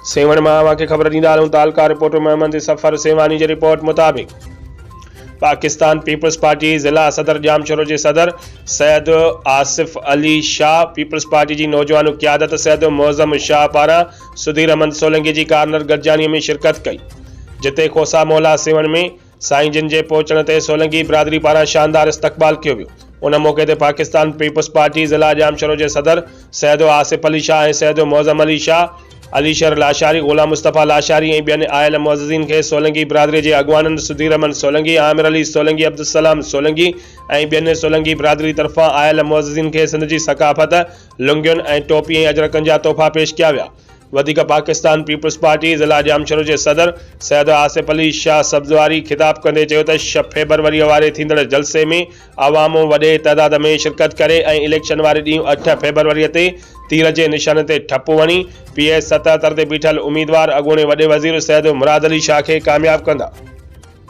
सेवण मां के ख़बर ॾींदा आहियूं। तालका रिपोर्टर मोहम्मद सफ़र सेवानी जी रिपोर्ट मुताबिक़ पाकिस्तान पीपल्स पार्टी ज़िला सदर जामशोरो के सदर सैयद आसिफ अली शाह पीपल्स पार्टी की नौजवान क़यादत सैयद मौज़म शाह पारा सुधीर अहमद सोलंकी की कार्नर गॾिजानी में शिरकत कई, जिते खोसा मोला सेवण में साईं जिन के पहुचण ते सोलंकी बिरादरी पारा शानदार इस्तकबाल किया वियो। उन मौके ते पाकिस्तान पीपल्स पार्टी ज़िला जामशोरो के सदर सैयद आसिफ अली शाह और सैयद मौज़म अली शाह, अलीशर लाशारी, गुलाम मुस्तफ़ा लाशारी और बेन आयल मुअज़्ज़िज़ीन के सोलंकी बिरादरी के अगवानन सुधीर अहमद सोलंकी, आमिर अली सोलंकी, अब्दुलसलाम सोलंकी और बेन सोलंकी बिरादरी तरफा आयल मुअज़्ज़िज़ीन के सिंध की सकाफत लुंगियुन और टोपी और अजरकन जा तोहफ़ा पेश किया विया। वधिक पाकिस्तान पीपल्स पार्टी ज़िला जामशोरो के सदर सैयद आसिफ अली शाह सब्ज़वारी खिताब कंदे चयो त 6 फेबरवरी वारे थींदड़ जलसे में अवामो वॾे तइदाद में शिरकत करे ऐं इलेक्शन वारे ॾींहुं 8 फेबरवरी ते तीर के निशान ते ठप वणी PS 77 ते बीठल उम्मीदवार अॻूणे वॾे वज़ीर सैयद मुराद अली शाह के कामयाब कंदा।